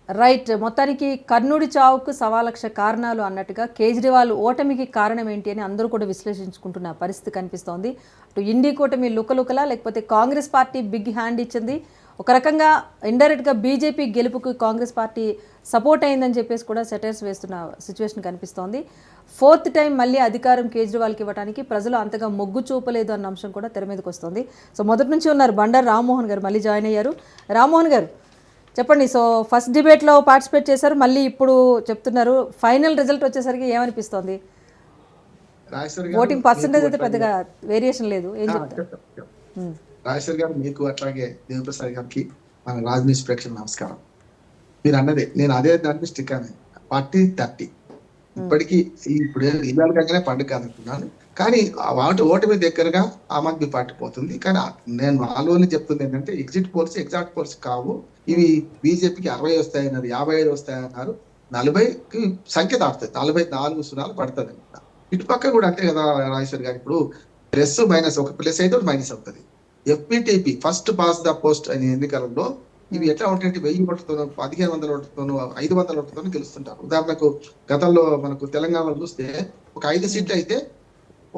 Right. మొత్తానికి కర్ణుడి చావుకు 1,00,000 కారణాలు అన్నట్టుగా కేజ్రీవాల్ ఓటమికి కారణం ఏంటి అని అందరూ కూడా విశ్లేషించుకుంటున్న పరిస్థితి కనిపిస్తోంది. అటు ఇండి కూటమి లుకలుకలా, లేకపోతే కాంగ్రెస్ పార్టీ బిగ్ హ్యాండ్ ఇచ్చింది, ఒక రకంగా ఇండైరెక్ట్గా బీజేపీ గెలుపుకు కాంగ్రెస్ పార్టీ సపోర్ట్ అయిందని చెప్పేసి కూడా సెటైర్స్ వేస్తున్న సిచ్యువేషన్ కనిపిస్తోంది. 4th టైం మళ్ళీ అధికారం కేజ్రీవాల్కి ఇవ్వడానికి ప్రజలు అంతగా మొగ్గు చూపలేదు అన్న అంశం కూడా తెర మీదకి వస్తుంది. సో మొదటి నుంచి ఉన్నారు బండారు రామ్మోహన్ గారు, మళ్ళీ జాయిన్ అయ్యారు. రామ్మోహన్ గారు చెప్పండి. సో ఫస్ట్ డిబేట్లో పార్టిసిపేట్ చేశారు, మళ్ళీ ఇప్పుడు చెప్తున్నారు. ఫైనల్ రిజల్ట్ వచ్చేసరికి ఏమనిపిస్తోంది? ఓటింగ్ పర్సంటేజ్ అయితే పెద్దగా వేరియేషన్ లేదు, ఏం చెప్తారు? రాజేశ్వర్ గారు, మీకు అట్లాగే దేవప్రసాద్ గారికి మన రాజనీతి ప్రేక్షకుల నమస్కారం. మీరు అన్నదే, నేను అదే దానికి స్టిక్ అని పార్టీ 30 ఇప్పటికీ ఇప్పుడు ఇవాళ పండుగ కాదంటున్నాను. కానీ ఓటమి దగ్గరగా ఆమ్ ఆద్మీ పార్టీ పోతుంది. కానీ నేను వాళ్ళని చెప్తుంది ఏంటంటే ఎగ్జిట్ పోల్స్ ఎగ్జాక్ట్ పోల్స్ కావు. ఇవి బీజేపీకి 60 వస్తాయన్నారు, 55 వస్తాయన్నారు, 40కి సంఖ్య దాటుతుంది, 44 సున్నాలు పడుతుంది అనమాట. ఇటుపక్క కూడా అంతే కదా రాజేశ్వర్ గారు. ఇప్పుడు ప్లస్ మైనస్, ఒక ప్లస్ అయితే మైనస్ అవుతుంది. ఎఫ్పిటిపి ఫస్ట్ పాస్ ద పోస్ట్ అనే ఎన్నికలలో ఇవి ఎట్లా ఉంటాయంటే 1000 ఓట్లతోనో 1500 ఓట్లతోనో 500 ఓట్లతోనో గెలుస్తుంటారు. ఉదాహరణకు గతంలో మనకు తెలంగాణలో చూస్తే ఒక 5 సీట్లు అయితే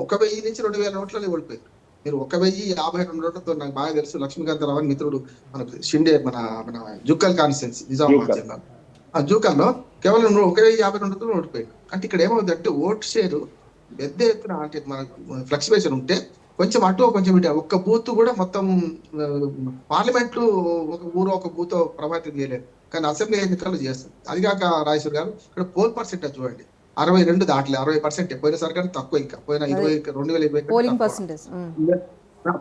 1000 నుంచి 2000 ఓట్లని ఓడిపోయారు. మీరు 1052 ఓట్లతో, నాకు బాగా తెలుసు, లక్ష్మీకాంతరావు అని మిత్రుడు మనకు షిండే, మన జుక్కల్ కాన్స్టిట్యున్సీ నిజామాబాద్ జిల్లా, ఆ జూకల్లో కేవలం 1052 ఓడిపోయాడు. అంటే ఇక్కడ ఏమవుతుందంటే ఓట్ షేర్ పెద్ద ఎత్తున, అంటే మనకు ఫ్లక్చువేషన్ ఉంటే కొంచెం అటు కొంచెం ఇటు, ఒక్క బూత్ కూడా మొత్తం పార్లమెంట్ ఒక ఊరు ఒక బూత్ ప్రభావితం చేయలేదు, కానీ అసెంబ్లీ ఎన్నికలు చేస్తుంది. అది కాక రాజేశ్వర్ గారు, ఇక్కడ పోల్ పర్సెంటేజ్ చూడండి, 62 దాటలే, 60%. పోయినసారి కానీ తక్కువ, ఇంకా పోయిన 2020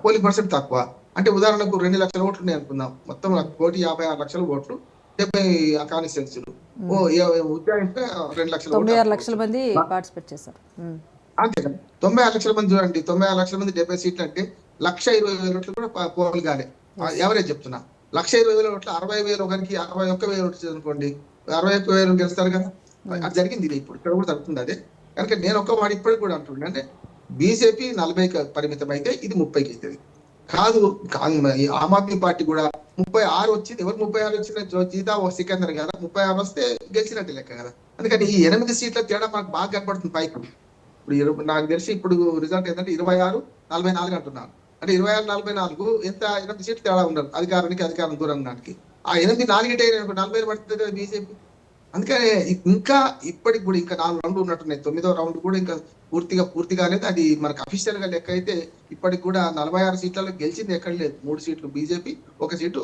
పోలింగ్ పర్సెంట్ తక్కువ. అంటే ఉదాహరణకు 2 లక్షల ఓట్లు ఉన్నాయి అనుకుందాం, మొత్తం 1,56,00,000 ఓట్లు, 70 కాన్స్టిట్యున్సీలు, ఉజ్జాయింటే 2 లక్షల, 96 లక్షల మంది పార్టిసిపేట్ చేశారు. అంతే కదా, 96 లక్షల మంది చూడండి, 96 లక్షల మంది 70 సీట్లు అంటే 1,20,000 ఓట్లు కూడా పోల్ కాలే. ఎవరేజ్ చెప్తున్నా, 1,20,000 ఓట్లు 60,000 ఒకరికి 61,000 ఓట్లు అనుకోండి, 61,000 గెలుస్తారు కదా. అది జరిగింది, ఇది ఇప్పుడు ఇక్కడ కూడా జరుగుతుంది అదే. కనుక నేను ఒక వాడు ఇప్పటికి కూడా అంటుండే, అంటే బీజేపీ 40కి పరిమితం అయితే ఇది 30కి అవుతుంది కాదు. ఆమ్ ఆద్మీ పార్టీ కూడా 36 వచ్చింది. ఎవరు 36 వచ్చిన జీతా ఓ సికందర్ కదా, 36 వస్తే గెలిచినట్టు లెక్క కదా. అందుకని ఈ 8 సీట్ల తేడా మనకు బాగా కనపడుతుంది పైకి. ఇప్పుడు నాకు తెలిసి ఇప్పుడు రిజల్ట్ ఏంటంటే 26-44 అంటున్నారు. అంటే 26-44 ఎంత, 8 సీట్లు తేడా ఉండదు అధికారానికి, అధికారం దూరంగానికి. ఆ 8 4 40 పడుతుంది కదా బీజేపీ. అందుకనే ఇంకా ఇప్పటికి కూడా ఇంకా 4 రౌండ్లు ఉన్నట్టున్నాయి. 9వ రౌండ్ కూడా ఇంకా పూర్తిగా అనేది. అది మనకు అఫీషియల్ గా లెక్క అయితే ఇప్పటికి కూడా 46 సీట్లలో గెలిచింది ఎక్కడ లేదు. 3 సీట్లు BJP, 1 seat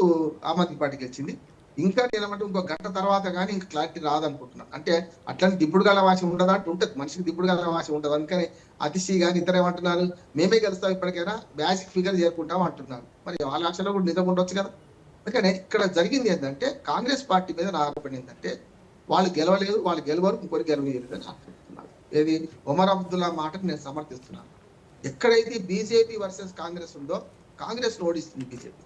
Aam Aadmi party గెలిచింది. ఇంకా నేనేమంటే ఇంకో గంట తర్వాత కానీ ఇంకా క్లారిటీ రాదనుకుంటున్నాను. అంటే అట్లాంటి దిప్పుడు గల వాసి ఉండదా అంటే ఉంటుంది, మనిషికి దిప్పుడు గల వాసి ఉంటుంది. అందుకని అతిశీ కానీ ఇద్దరు ఏమంటున్నారు, మేమే గెలుస్తాం ఇప్పటికైనా, బేసిక్ ఫిగర్ చేరుకుంటాం అంటున్నారు. మరి వాళ్ళ ఆశలో కూడా నిజం ఉండొచ్చు కదా. అందుకని ఇక్కడ జరిగింది ఏంటంటే కాంగ్రెస్ పార్టీ మీద నా ఆరోపణ ఏంటంటే వాళ్ళు గెలవలేదు, వాళ్ళు గెలవరు, ఇంకొకరు గెలవలేదు అని ఆరోపిస్తున్నారు. ఏది ఒమర్ అబ్దుల్లా మాటకు నేను సమర్థిస్తున్నాను. ఎక్కడైతే బీజేపీ వర్సెస్ కాంగ్రెస్ ఉందో కాంగ్రెస్ ఓడిస్తుంది బీజేపీ.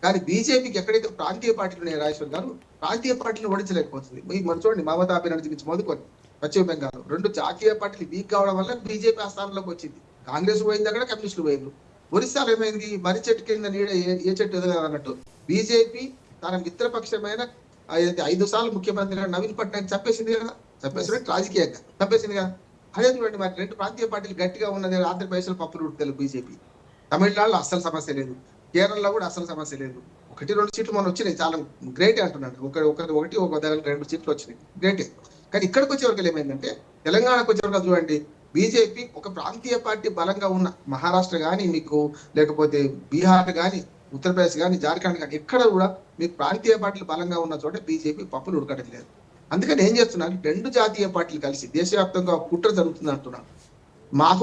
కానీ బీజేపీకి ఎక్కడైతే ప్రాంతీయ పార్టీలు ఉన్నాయి రాజేశ్వర్ గారు, ప్రాంతీయ పార్టీలు ఓడించలేకపోతుంది. మనం చూడండి, మమతా బెనర్జీ నుంచి మొదలుకొని పశ్చిమ బెంగాల్ 2 జాతీయ పార్టీలు వీక్ కావడం వల్ల బీజేపీ ఆ స్థానంలోకి వచ్చింది. కాంగ్రెస్ పోయింది, అక్కడ కమ్యూనిస్టులు పోయింది. ఒరిస్సాలో ఏమైంది, మరి చెట్టు కింద నీడ ఏ చెట్టు ఎదగదు అన్నట్టు బీజేపీ తన మిత్రపక్షమైన 5 సార్లు ముఖ్యమంత్రి నవీన్ పట్నాయక్ చంపేసింది కదా, చంపేసినట్టు రాజకీయంగా చంపేసింది కదా. అదే చూడండి, మరి 2 ప్రాంతీయ పార్టీలు గట్టిగా ఉన్నది. ఆంధ్రప్రదేశ్లో పప్పులు ఉడతలు బీజేపీ, తమిళనాడులో అస్సలు సమస్య లేదు, కేరళలో కూడా అసలు సమస్య లేదు. 1-2 సీట్లు మనం వచ్చినాయి, చాలా గ్రేట్ అంటున్నాడు. ఒక 2 సీట్లు వచ్చినాయి, గ్రేటే. కానీ ఇక్కడికి వచ్చేవరకు ఏమైందంటే, తెలంగాణకు వచ్చేవరకు చూడండి, బీజేపీ ఒక ప్రాంతీయ పార్టీ బలంగా ఉన్న మహారాష్ట్ర కానీ మీకు, లేకపోతే బీహార్ కానీ, ఉత్తరప్రదేశ్ కానీ, జార్ఖండ్ కానీ, ఎక్కడ కూడా మీకు ప్రాంతీయ పార్టీలు బలంగా ఉన్న చోట బీజేపీ పప్పులు ఉడకడం లేదు. అందుకని ఏం చేస్తున్నారు, 2 జాతీయ పార్టీలు కలిసి దేశవ్యాప్తంగా కుట్ర జరుగుతుంది అంటున్నారు.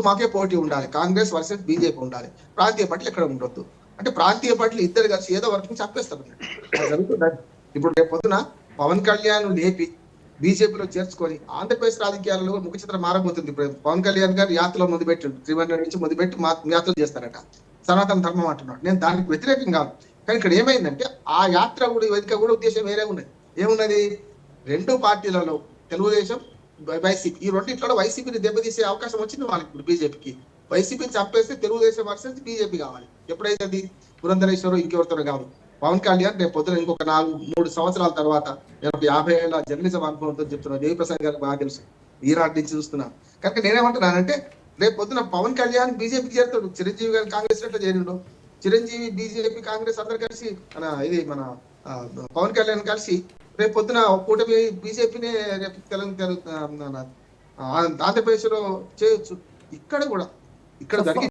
మాకే పోటీ ఉండాలి, కాంగ్రెస్ వర్సెస్ బీజేపీ ఉండాలి, ప్రాంతీయ పార్టీలు ఎక్కడ ఉండొద్దు. అంటే ప్రాంతీయ పార్టీలు ఇద్దరు కలిసి ఏదో వర్క్ చంపేస్తారు జరుగుతుంది. ఇప్పుడు రేపు పొద్దున పవన్ కళ్యాణ్ లేపి బీజేపీలో చేర్చుకొని ఆంధ్రప్రదేశ్ రాజకీయాలలో ముఖ చిత్రం మారబోతుంది. ఇప్పుడు పవన్ కళ్యాణ్ గారు యాత్రలో మొదలుపెట్టి త్రివేంద్రం నుంచి మొదలుపెట్టి యాత్రలు చేస్తారట, సనాతన ధర్మం అంటున్నాడు. నేను దానికి వ్యతిరేకం కాదు. కానీ ఇక్కడ ఏమైందంటే ఆ యాత్ర కూడా వెనుక కూడా ఉద్దేశం వేరే ఉన్నది. ఏమున్నది, 2 పార్టీలలో తెలుగుదేశం, వైసీపీ, ఈ రెండింటిలో వైసీపీని దెబ్బతీసే అవకాశం వచ్చింది వాళ్ళకి. ఇప్పుడు బీజేపీకి వైసీపీని చంపేస్తే తెలుగుదేశం వర్సెస్ బీజేపీ కావాలి. ఎప్పుడైతే అది పురంధరేశ్వరు ఇంకెవరితో కాదు, పవన్ కళ్యాణ్ రేపు పొద్దున ఇంకొక 3 సంవత్సరాల తర్వాత నేను ఒక 50 ఏళ్ళ జర్నలిజం అనుభవంతో చెప్తున్నాను. దేవిప్రసాద్ గారికి బాగా తెలుసు, ఈనాటి నుంచి చూస్తున్నాను. కనుక నేనేమంటున్నానంటే రేపు పొద్దున పవన్ కళ్యాణ్ బీజేపీకి చేరుతాడు, చిరంజీవి గారు కాంగ్రెస్ లో చేరిండు, చిరంజీవి బీజేపీ కాంగ్రెస్ అందరు కలిసి మన పవన్ కళ్యాణ్ కలిసి రేపు పొద్దున కూటమి బీజేపీనే రేపు ఆంధ్రప్రదేశ్ లో చేయొచ్చు. ఇక్కడ కూడా ఇక్కడ జరిగి